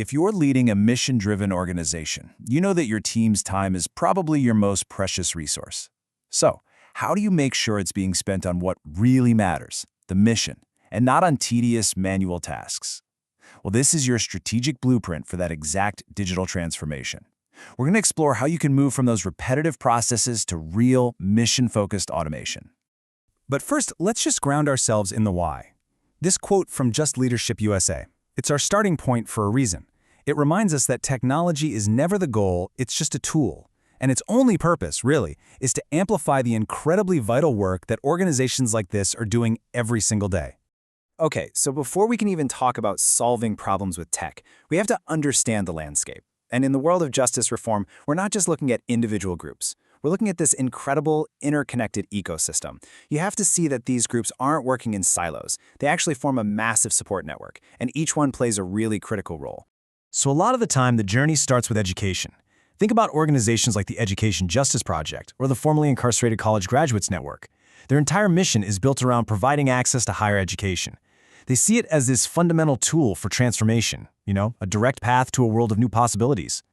If you're leading a mission-driven organization, you know that your team's time is probably your most precious resource. So, how do you make sure it's being spent on what really matters, the mission, and not on tedious manual tasks? Well, this is your strategic blueprint for that exact digital transformation. We're going to explore how you can move from those repetitive processes to real, mission-focused automation. But first, let's just ground ourselves in the why. This quote from Just Leadership USA. It's our starting point for a reason. It reminds us that technology is never the goal, it's just a tool. And its only purpose, really, is to amplify the incredibly vital work that organizations like this are doing every single day. Okay, so before we can even talk about solving problems with tech, we have to understand the landscape. And in the world of justice reform, we're not just looking at individual groups. We're looking at this incredible, interconnected ecosystem. You have to see that these groups aren't working in silos. They actually form a massive support network, and each one plays a really critical role. So a lot of the time, the journey starts with education. Think about organizations like the Education Justice Project or the formerly incarcerated College Graduates Network. Their entire mission is built around providing access to higher education. They see it as this fundamental tool for transformation, a direct path to a world of new possibilities.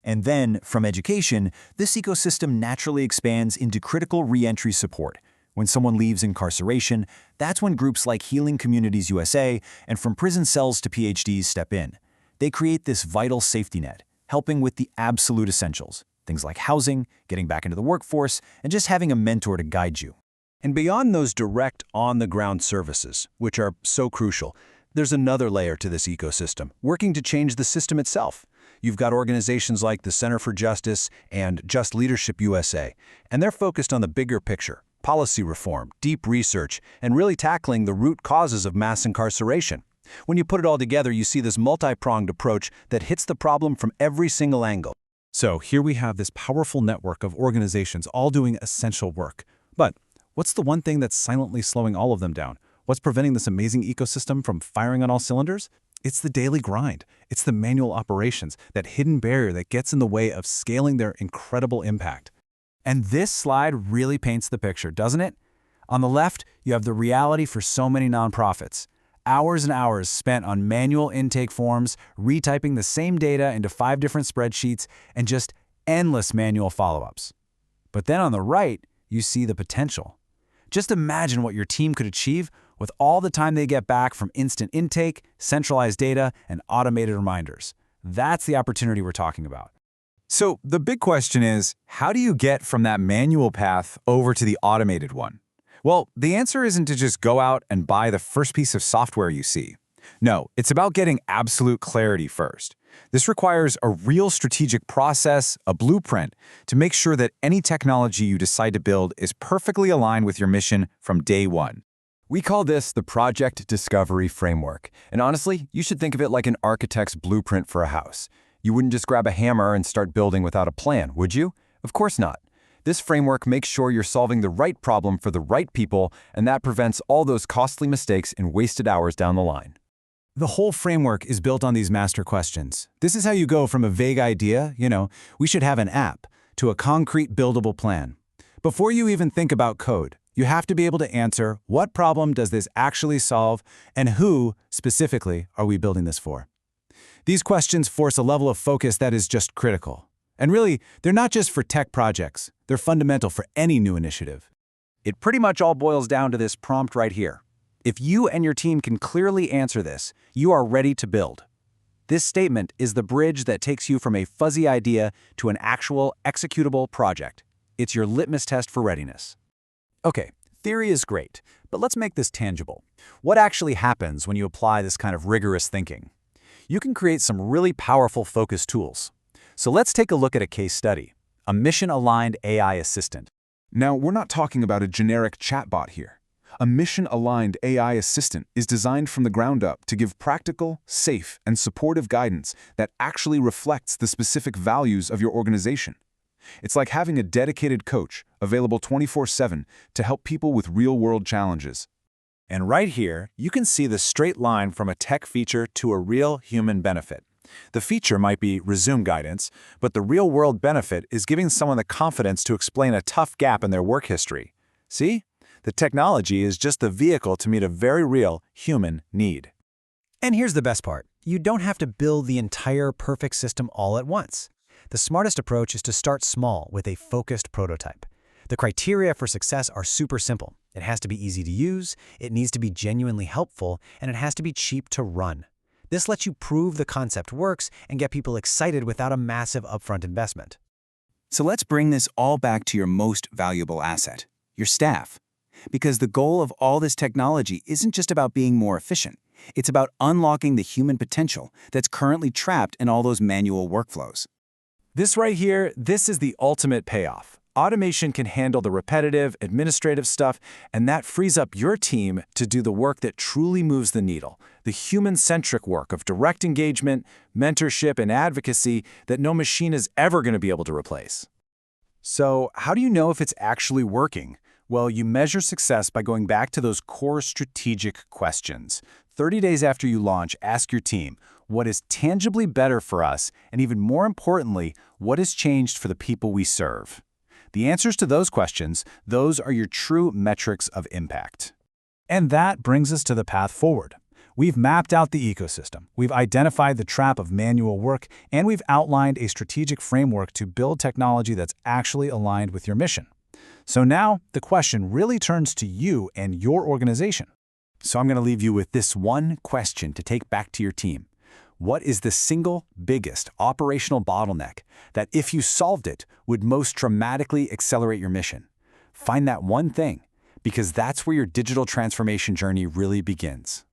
And then, from education, this ecosystem naturally expands into critical re-entry support. When someone leaves incarceration, that's when groups like Healing Communities USA and From Prison Cells to PhDs step in. They create this vital safety net, helping with the absolute essentials, things like housing, getting back into the workforce, and just having a mentor to guide you. And beyond those direct, on-the-ground services, which are so crucial, there's another layer to this ecosystem, working to change the system itself. You've got organizations like the Center for Justice and Just Leadership USA, and they're focused on the bigger picture, policy reform, deep research, and really tackling the root causes of mass incarceration. When you put it all together, you see this multi-pronged approach that hits the problem from every single angle. So here we have this powerful network of organizations all doing essential work. But what's the one thing that's silently slowing all of them down? What's preventing this amazing ecosystem from firing on all cylinders? It's the daily grind. It's the manual operations, that hidden barrier that gets in the way of scaling their incredible impact. And this slide really paints the picture, doesn't it? On the left, you have the reality for so many nonprofits. Hours and hours spent on manual intake forms, retyping the same data into 5 different spreadsheets, and just endless manual follow-ups. But then on the right, you see the potential. Just imagine what your team could achieve with all the time they get back from instant intake, centralized data, and automated reminders. That's the opportunity we're talking about. So the big question is, how do you get from that manual path over to the automated one? Well, the answer isn't to just go out and buy the first piece of software you see. No, it's about getting absolute clarity first. This requires a real strategic process, a blueprint, to make sure that any technology you decide to build is perfectly aligned with your mission from day one. We call this the Project Discovery Framework. And honestly, you should think of it like an architect's blueprint for a house. You wouldn't just grab a hammer and start building without a plan, would you? Of course not. This framework makes sure you're solving the right problem for the right people, and that prevents all those costly mistakes and wasted hours down the line. The whole framework is built on these master questions. This is how you go from a vague idea, we should have an app, to a concrete buildable plan. Before you even think about code, you have to be able to answer, what problem does this actually solve, and who, specifically, are we building this for? These questions force a level of focus that is just critical. And really, they're not just for tech projects. They're fundamental for any new initiative. It pretty much all boils down to this prompt right here. If you and your team can clearly answer this, you are ready to build. This statement is the bridge that takes you from a fuzzy idea to an actual executable project. It's your litmus test for readiness. Okay, theory is great, but let's make this tangible. What actually happens when you apply this kind of rigorous thinking? You can create some really powerful focus tools. So let's take a look at a case study, a mission-aligned AI assistant. Now, we're not talking about a generic chatbot here. A mission-aligned AI assistant is designed from the ground up to give practical, safe, and supportive guidance that actually reflects the specific values of your organization. It's like having a dedicated coach available 24/7 to help people with real-world challenges. And right here, you can see the straight line from a tech feature to a real human benefit. The feature might be resume guidance, but the real-world benefit is giving someone the confidence to explain a tough gap in their work history. See? The technology is just the vehicle to meet a very real human need. And here's the best part. You don't have to build the entire perfect system all at once. The smartest approach is to start small with a focused prototype. The criteria for success are super simple. It has to be easy to use, it needs to be genuinely helpful, and it has to be cheap to run. This lets you prove the concept works and get people excited without a massive upfront investment. So let's bring this all back to your most valuable asset, your staff. Because the goal of all this technology isn't just about being more efficient. It's about unlocking the human potential that's currently trapped in all those manual workflows. This right here, this is the ultimate payoff. Automation can handle the repetitive, administrative stuff, and that frees up your team to do the work that truly moves the needle, the human-centric work of direct engagement, mentorship, and advocacy that no machine is ever going to be able to replace. So, how do you know if it's actually working? Well, you measure success by going back to those core strategic questions. 30 days after you launch, ask your team, what is tangibly better for us, and even more importantly, what has changed for the people we serve? The answers to those questions, those are your true metrics of impact. And that brings us to the path forward. We've mapped out the ecosystem, we've identified the trap of manual work, and we've outlined a strategic framework to build technology that's actually aligned with your mission. So now, the question really turns to you and your organization. So I'm going to leave you with this one question to take back to your team. What is the single biggest operational bottleneck that, if you solved it, would most dramatically accelerate your mission? Find that one thing, because that's where your digital transformation journey really begins.